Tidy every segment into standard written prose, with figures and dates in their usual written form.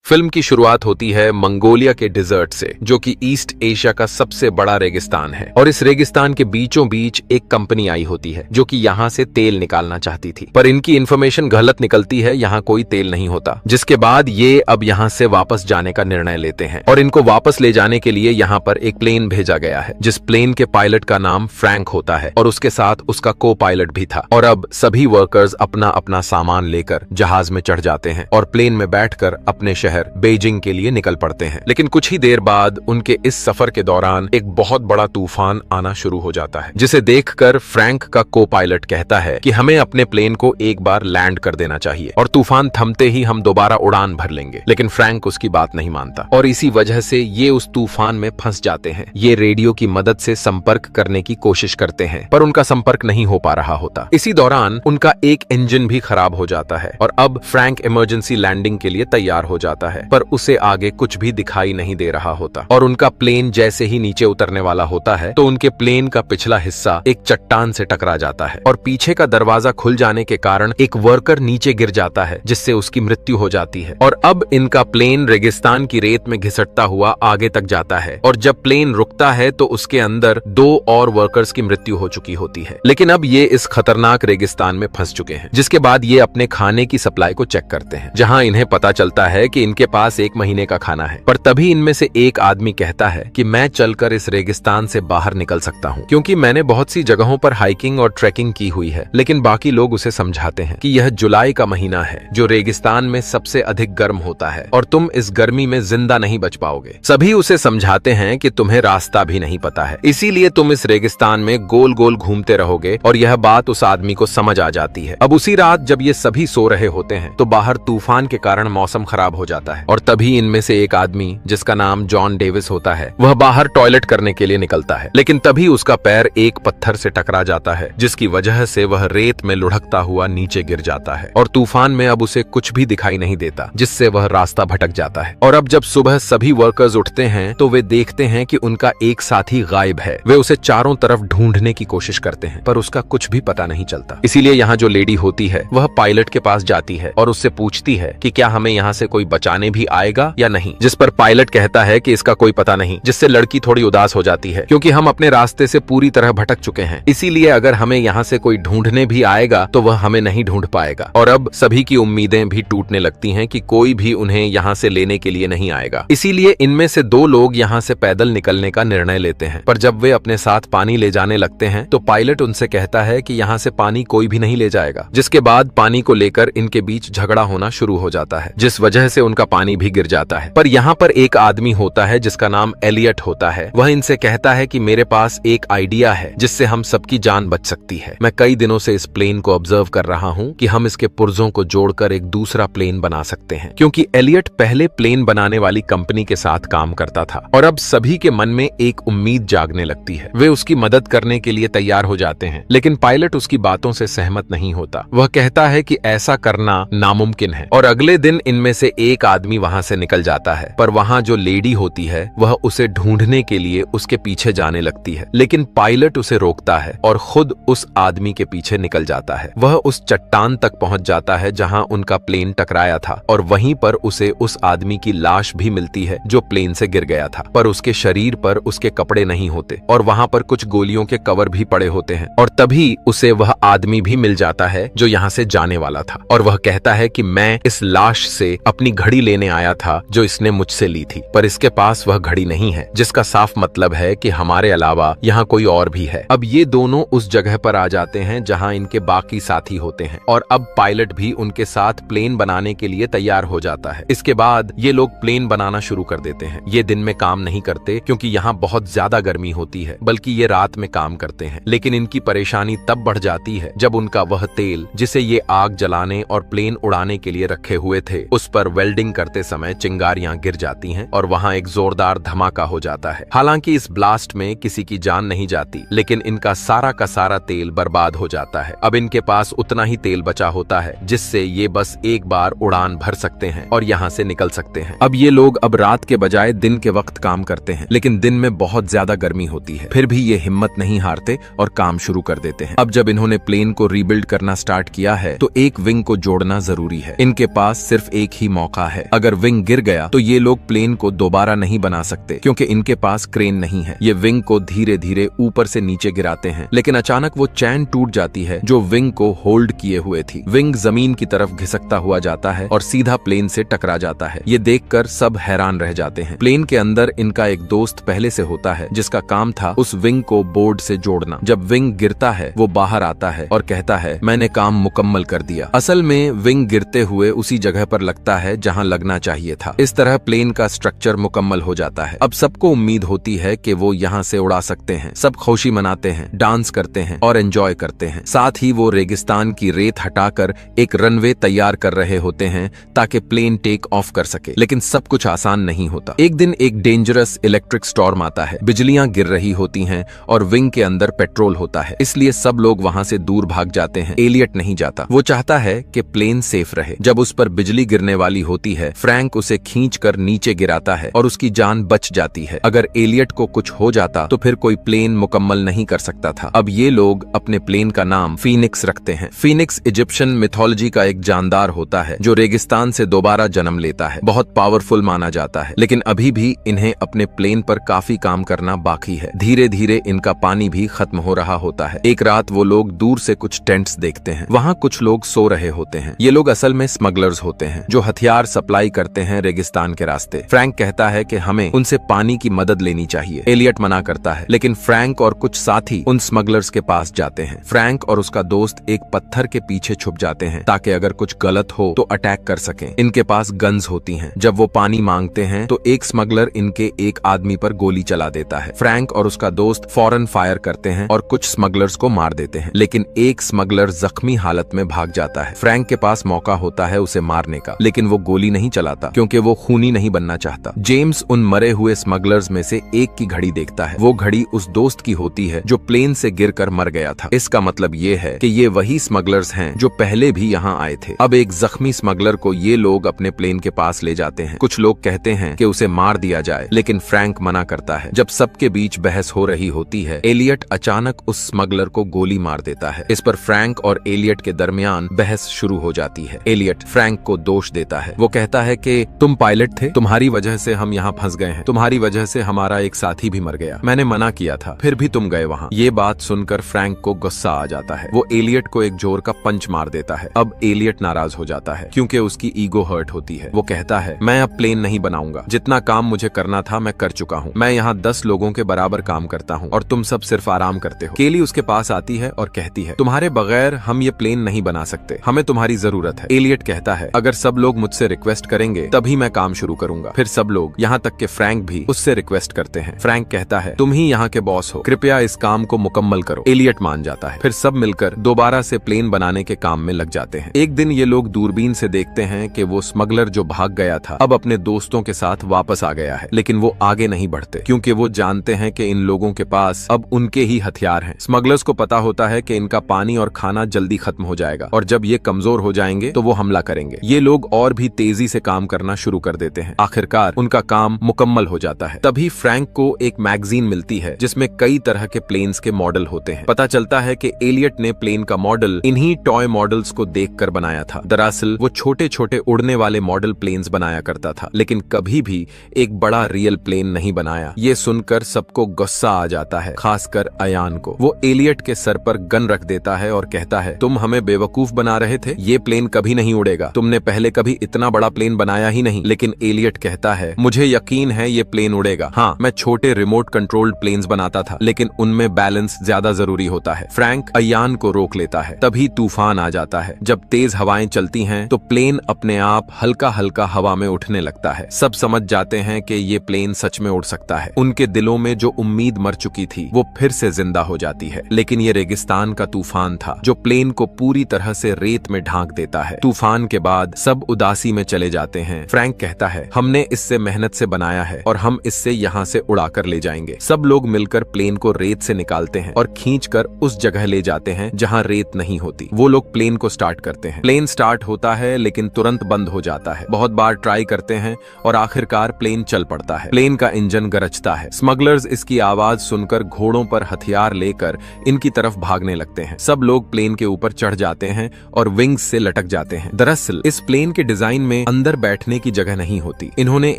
Film की शुरुआत होती है मंगोलिया के डिजर्ट से, जो कि ईस्ट एशिया का सबसे बड़ा रेगिस्तान है। और इस रेगिस्तान के बीचों बीच एक कंपनी आई होती है जो कि यहाँ से तेल निकालना चाहती थी, पर इनकी इन्फॉर्मेशन गलत निकलती है, यहाँ कोई तेल नहीं होता। जिसके बाद ये अब यहाँ से वापस जाने का निर्णय लेते हैं और इनको वापस ले जाने के लिए यहाँ पर एक प्लेन भेजा गया है, जिस प्लेन के पायलट का नाम फ्रैंक होता है और उसके साथ उसका को पायलट भी था। और अब सभी वर्कर्स अपना अपना सामान लेकर जहाज में चढ़ जाते हैं और प्लेन में बैठकर अपने शहर बीजिंग के लिए निकल पड़ते हैं। लेकिन कुछ ही देर बाद उनके इस सफर के दौरान एक बहुत बड़ा तूफान आना शुरू हो जाता है, जिसे देखकर फ्रैंक का को पायलट कहता है कि हमें अपने प्लेन को एक बार लैंड कर देना चाहिए और तूफान थमते ही हम दोबारा उड़ान भर लेंगे। लेकिन फ्रैंक उसकी बात नहीं मानता और इसी वजह से ये उस तूफान में फंस जाते हैं। ये रेडियो की मदद से संपर्क करने की कोशिश करते हैं, पर उनका संपर्क नहीं हो पा रहा होता। इसी दौरान उनका एक इंजन भी खराब हो जाता है और अब फ्रैंक इमरजेंसी लैंडिंग के लिए तैयार हो जाता है, पर उसे आगे कुछ भी दिखाई नहीं दे रहा होता। और उनका प्लेन जैसे ही नीचे उतरने वाला होता है तो उनके प्लेन का पिछला हिस्सा एक चट्टान से टकरा जाता है और पीछे का दरवाजा खुल जाने के कारण एक वर्कर नीचे गिर जाता है, जिससे उसकी मृत्यु हो जाती है। और अब इनका प्लेन रेगिस्तान की रेत में घिसटता हुआ आगे तक जाता है और जब प्लेन रुकता है तो उसके अंदर 2 और वर्कर्स की मृत्यु हो चुकी होती है। लेकिन अब ये इस खतरनाक रेगिस्तान में फंस चुके हैं, जिसके बाद ये अपने खाने की सप्लाई को चेक करते हैं, जहां इन्हें पता चलता है कि इनके पास 1 महीने का खाना है। पर तभी इनमें से एक आदमी कहता है कि मैं चलकर इस रेगिस्तान से बाहर निकल सकता हूँ, क्योंकि मैंने बहुत सी जगहों पर हाइकिंग और ट्रैकिंग की हुई है। लेकिन बाकी लोग उसे समझाते हैं कि यह जुलाई का महीना है, जो रेगिस्तान में सबसे अधिक गर्म होता है और तुम इस गर्मी में जिंदा नहीं बच पाओगे। सभी उसे समझाते हैं कि तुम्हें रास्ता भी नहीं पता है, इसीलिए तुम इस रेगिस्तान में गोल गोल घूमते रहोगे। और यह बात उस आदमी को समझ आ जाती है। अब उसी रात जब ये सभी सो रहे होते हैं तो बाहर तूफान के कारण मौसम खराब हो जाता है और तभी इनमें से एक आदमी, जिसका नाम जॉन डेविस होता है, वह बाहर टॉयलेट करने के लिए निकलता है। लेकिन तभी उसका पैर एक पत्थर से टकरा जाता है, जिसकी वजह से वह रेत में लुढ़कता हुआ नीचे गिर जाता है और तूफान में अब उसे कुछ भी दिखाई नहीं देता, जिससे वह रास्ता भटक जाता है। और अब जब सुबह सभी वर्कर्स उठते हैं तो वे देखते हैं कि उनका एक साथी गायब है। वे उसे चारों तरफ ढूंढने की कोशिश करते हैं, पर उसका कुछ भी पता नहीं चलता। इसीलिए यहाँ जो लेडी होती है वह पायलट के पास जाती है और उससे पूछती है कि क्या हमें यहाँ से कोई बचाने भी आएगा या नहीं, जिस पर पायलट कहता है कि इसका कोई पता नहीं, जिससे लड़की थोड़ी उदास हो जाती है, क्योंकि हम अपने रास्ते से पूरी तरह भटक चुके हैं। इसीलिए अगर हमें यहाँ से कोई ढूंढने भी आएगा तो वह हमें नहीं ढूंढ पाएगा। और अब सभी की उम्मीदें भी टूटने लगती हैं कि कोई भी उन्हें यहाँ से लेने के लिए नहीं आएगा। इसीलिए इनमें से 2 लोग यहाँ से पैदल निकलने का निर्णय लेते हैं। पर जब वे अपने साथ पानी ले जाने लगते हैं तो पायलट उनसे कहता है कि यहाँ से पानी कोई भी नहीं ले जाएगा। जिसके बाद पानी को लेकर इनके बीच झगड़ा होना शुरू हो जाता है, जिस वजह से उनका पानी भी गिर जाता है। पर यहाँ पर एक आदमी होता है जिसका नाम एलियट होता है। वह इनसे कहता है कि मेरे पास एक आइडिया है जिससे हम सबकी जान बच सकती है। मैं कई दिनों से इस प्लेन को ऑब्जर्व कर रहा हूँ कि हम इसके पुर्जों को जोड़कर एक दूसरा प्लेन बना सकते हैं, क्योंकि एलियट पहले प्लेन बनाने वाली कंपनी के साथ काम करता था। और अब सभी के मन में एक उम्मीद जागने लगती है। वे उसकी मदद करने के लिए तैयार हो जाते हैं, लेकिन पायलट उसकी बातों से सहमत नहीं होता। वह कहता है कि ऐसा करना नामुमकिन है। और अगले दिन इनमें से एक आदमी वहां से निकल जाता है, पर वहां जो लेडी होती है वह उसे ढूंढने के लिए उसके पीछे जाने लगती है। लेकिन पायलट उसे रोकता है और खुद उस आदमी के पीछे निकल जाता है। वह उस चट्टान तक पहुंच जाता है जहां उनका प्लेन टकराया था और वहीं पर उसे उस आदमी की लाश भी मिलती है जो प्लेन से गिर गया था, पर उसके शरीर पर उसके कपड़े नहीं होते और वहां पर कुछ गोलियों के कवर भी पड़े होते हैं। और तभी उसे वह आदमी भी मिल जाता है जो यहाँ से जाने वाला था और वह कहता है कि मैं इस लाश से अपनी घड़ी लेने आया था जो इसने मुझसे ली थी, पर इसके पास वह घड़ी नहीं है, जिसका साफ मतलब है कि हमारे अलावा यहाँ कोई और भी है। अब ये दोनों उस जगह पर आ जाते हैं जहाँ इनके बाकी साथी होते हैं और अब पायलट भी उनके साथ प्लेन बनाने के लिए तैयार हो जाता है। इसके बाद ये लोग प्लेन बनाना शुरू कर देते हैं। ये दिन में काम नहीं करते क्योंकि यहाँ बहुत ज्यादा गर्मी होती है, बल्कि ये रात में काम करते हैं। लेकिन इनकी परेशानी तब बढ़ जाती है जब उनका वह तेल जिसे ये आग जलाने और प्लेन उड़ाने के लिए रखे हुए थे, उस पर वेल्डिंग करते समय चिंगारियां गिर जाती हैं और वहां एक जोरदार धमाका हो जाता है। हालांकि इस ब्लास्ट में किसी की जान नहीं जाती, लेकिन इनका सारा का सारा तेल बर्बाद हो जाता है। अब इनके पास उतना ही तेल बचा होता है जिससे ये बस एक बार उड़ान भर सकते हैं और यहाँ से निकल सकते हैं। अब ये लोग अब रात के बजाय दिन के वक्त काम करते हैं, लेकिन दिन में बहुत ज्यादा गर्मी होती है। फिर भी ये हिम्मत नहीं हारते और काम शुरू कर देते हैं। अब जब इन्होंने प्लेन को रीबिल्ड करना स्टार्ट किया है तो एक विंग को जोड़ना जरूरी है। इनके पास सिर्फ एक ही मौका है अगर विंग गिर गया तो ये लोग प्लेन को दोबारा नहीं बना सकते क्योंकि इनके पास क्रेन नहीं है। ये विंग को धीरे धीरे ऊपर से नीचे गिराते हैं, लेकिन अचानक वो चैन टूट जाती है जो विंग को होल्ड किए हुए थी। विंग जमीन की तरफ घिसकता हुआ जाता है और सीधा प्लेन से टकरा जाता है। ये देखकर सब हैरान रह जाते हैं। प्लेन के अंदर इनका एक दोस्त पहले से होता है जिसका काम था उस विंग को बोर्ड से जोड़ना। जब विंग गिरता है वो बाहर आता है और कहता है मैंने काम मुकम्मल कर दिया। असल में विंग गिरते हुए उसी जगह पर लगता है जहां लगना चाहिए था। इस तरह प्लेन का स्ट्रक्चर मुकम्मल हो जाता है। अब सबको उम्मीद होती है कि वो यहाँ से उड़ा सकते हैं। सब खुशी मनाते हैं, डांस करते हैं और एंजॉय करते हैं। साथ ही वो रेगिस्तान की रेत हटाकर एक रनवे तैयार कर रहे होते हैं ताकि प्लेन टेक ऑफ कर सके। लेकिन सब कुछ आसान नहीं होता। एक दिन एक डेंजरस इलेक्ट्रिक स्टॉर्म आता है। बिजलियां गिर रही होती हैं और विंग के अंदर पेट्रोल होता है, इसलिए सब लोग वहां से दूर भाग जाते हैं। एलियट नहीं जाता। वो चाहता है कि प्लेन सेफ रहे। जब उस पर बिजली गिरने वाली होती है, फ्रैंक उसे खींचकर नीचे गिराता है और उसकी जान बच जाती है। अगर एलियट को कुछ हो जाता तो फिर कोई प्लेन मुकम्मल नहीं कर सकता था। अब ये लोग अपने प्लेन का नाम फीनिक्स रखते हैं। फीनिक्स इजिप्शियन मिथोलॉजी का एक जानदार होता है जो रेगिस्तान से दोबारा जन्म लेता है। बहुत पावरफुल माना जाता है, लेकिन अभी भी इन्हें अपने प्लेन पर काफी काम करना बाकी है। धीरे धीरे इनका पानी भी खत्म हो रहा होता है। एक रात वो लोग दूर से कुछ टेंट्स देखते हैं। वहाँ कुछ लोग सो रहे होते हैं। ये लोग असल में स्मगलर्स होते हैं जो हथियार सप्लाई करते हैं रेगिस्तान के रास्ते। फ्रैंक कहता है कि हमें उनसे पानी की मदद लेनी चाहिए। एलियट मना करता है, लेकिन फ्रैंक और कुछ साथी उन स्मगलर्स के पास जाते हैं। फ्रैंक और उसका दोस्त एक पत्थर के पीछे छुप जाते हैं ताकि अगर कुछ गलत हो तो अटैक कर सकें। इनके पास गन्स होती हैं। जब वो पानी मांगते हैं तो एक स्मगलर इनके एक आदमी पर गोली चला देता है। फ्रैंक और उसका दोस्त फौरन फायर करते हैं और कुछ स्मगलर्स को मार देते हैं, लेकिन एक स्मगलर जख्मी हालत में भाग जाता है। फ्रैंक के पास मौका होता है उसे मारने का, लेकिन वो गोली नहीं चलाता क्योंकि वो खूनी नहीं बनना चाहता। जेम्स उन मरे हुए स्मगलर्स में से एक की घड़ी देखता है। वो घड़ी उस दोस्त की होती है जो प्लेन से गिरकर मर गया था। इसका मतलब ये है कि ये वही स्मगलर्स हैं जो पहले भी यहाँ आए थे। अब एक जख्मी स्मगलर को ये लोग अपने प्लेन के पास ले जाते हैं। कुछ लोग कहते हैं कि उसे मार दिया जाए, लेकिन फ्रैंक मना करता है। जब सबके बीच बहस हो रही होती है, एलियट अचानक उस स्मगलर को गोली मार देता है। इस पर फ्रैंक और एलियट के दरमियान बहस शुरू हो जाती है। एलियट फ्रैंक को दोष देता है। वो कहता है कि तुम पायलट थे, तुम्हारी वजह से हम यहाँ फंस गए हैं, तुम्हारी वजह से हमारा एक साथी भी मर गया, मैंने मना किया था, फिर भी तुम गए वहाँ। ये बात सुनकर फ्रैंक को गुस्सा आ जाता है। वो एलियट को एक जोर का पंच मार देता है। अब एलियट नाराज हो जाता है क्योंकि उसकी ईगो हर्ट होती है। वो कहता है मैं अब प्लेन नहीं बनाऊंगा, जितना काम मुझे करना था मैं कर चुका हूँ। मैं यहाँ 10 लोगों के बराबर काम करता हूँ और तुम सब सिर्फ आराम करते हो। केली उसके पास आती है और कहती है तुम्हारे बगैर हम ये प्लेन नहीं बना सकते, हमें तुम्हारी जरूरत है। एलियट कहता है अगर सब लोग मुझसे रिक्वेस्ट करेंगे तभी मैं काम शुरू करूंगा। फिर सब लोग, यहाँ तक के फ्रैंक भी, उससे रिक्वेस्ट करते हैं। फ्रैंक कहता है तुम ही यहाँ के बॉस हो, कृपया इस काम को मुकम्मल करो। एलियट मान जाता है। फिर सब मिलकर दोबारा से प्लेन बनाने के काम में लग जाते हैं। एक दिन ये लोग दूरबीन से देखते हैं कि वो स्मगलर जो भाग गया था अब अपने दोस्तों के साथ वापस आ गया है, लेकिन वो आगे नहीं बढ़ते क्योंकि वो जानते हैं कि इन लोगों के पास अब उनके ही हथियार हैं। स्मगलर्स को पता होता है कि इनका पानी और खाना जल्दी खत्म हो जाएगा और जब ये कमजोर हो जाएंगे तो वो हमला करेंगे। ये लोग और भी तेजी से काम करना शुरू कर देते हैं। आखिरकार उनका काम मुकम्मल हो जाता है। तभी फ्रैंक को एक मैगजीन मिलती है जिसमें कई तरह के प्लेन्स के मॉडल होते हैं। पता चलता है कि एलियट ने प्लेन का मॉडल इन्हीं टॉय मॉडल्स को देखकर बनाया था। दरअसल वो छोटे छोटे उड़ने वाले मॉडल प्लेन्स बनाया करता था, लेकिन कभी भी एक बड़ा रियल प्लेन नहीं बनाया। ये सुनकर सबको गुस्सा आ जाता है, खासकर अयान को। वो एलियट के सर पर गन रख देता है और कहता है तुम हमें बेवकूफ बना रहे थे, ये प्लेन कभी नहीं उड़ेगा, तुमने पहले कभी इतना बड़ा प्लेन बनाया ही नहीं। लेकिन एलियट कहता है मुझे यकीन है ये प्लेन उड़ेगा। हाँ, मैं छोटे रिमोट कंट्रोल्ड प्लेन्स बनाता था, लेकिन उनमें बैलेंस ज्यादा जरूरी होता है। फ्रैंक अयान को रोक लेता है। तभी तूफान आ जाता है। जब तेज हवाएं चलती हैं तो प्लेन अपने आप हल्का हल्का हवा में उठने लगता है। सब समझ जाते हैं कि ये प्लेन सच में उड़ सकता है। उनके दिलों में जो उम्मीद मर चुकी थी वो फिर से जिंदा हो जाती है। लेकिन ये रेगिस्तान का तूफान था जो प्लेन को पूरी तरह से रेत में ढांक देता है। तूफान के बाद सब उदासी में चले जाते हैं। फ्रैंक कहता है हमने इससे मेहनत से बनाया है और हम इससे यहाँ से उड़ाकर ले जाएंगे। सब लोग मिलकर प्लेन को रेत से निकालते हैं और खींचकर उस जगह ले जाते हैं जहाँ रेत नहीं होती। वो लोग प्लेन को स्टार्ट करते हैं। प्लेन स्टार्ट होता है लेकिन तुरंत बंद हो जाता है। बहुत बार ट्राई करते हैं और आखिरकार प्लेन चल पड़ता है। प्लेन का इंजन गरजता है। स्मगलर्स इसकी आवाज सुनकर घोड़ों पर हथियार लेकर इनकी तरफ भागने लगते हैं। सब लोग प्लेन के ऊपर चढ़ जाते हैं और विंग्स से लटक जाते हैं। दरअसल इस प्लेन के डिजाइन में अंदर बैठने की जगह नहीं होती। इन्होंने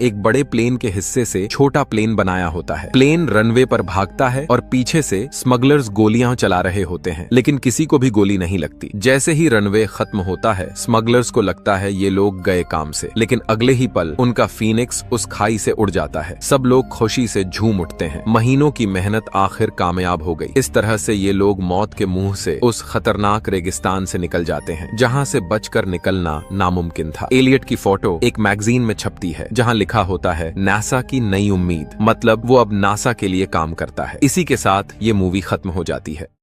एक बड़े प्लेन के हिस्से से छोटा प्लेन बनाया होता है। प्लेन रनवे पर भागता है और पीछे से स्मगलर्स गोलियां चला रहे होते हैं, लेकिन किसी को भी गोली नहीं लगती। जैसे ही रनवे खत्म होता है, स्मगलर्स को लगता है ये लोग गए काम से, लेकिन अगले ही पल उनका फीनिक्स उस खाई से उड़ जाता है। सब लोग खुशी से झूम उठते हैं। महीनों की मेहनत आखिर कामयाब हो गई। इस तरह से ये लोग मौत के मुंह से उस खतरनाक रेगिस्तान से निकल जाते हैं, जहां से बचकर निकलना नामुमकिन था। एलियट की फोटो एक मैगजीन में छपती है, जहां लिखा होता है नासा की नई उम्मीद, मतलब वो अब नासा के लिए काम करता है। इसी के साथ ये मूवी खत्म हो जाती है।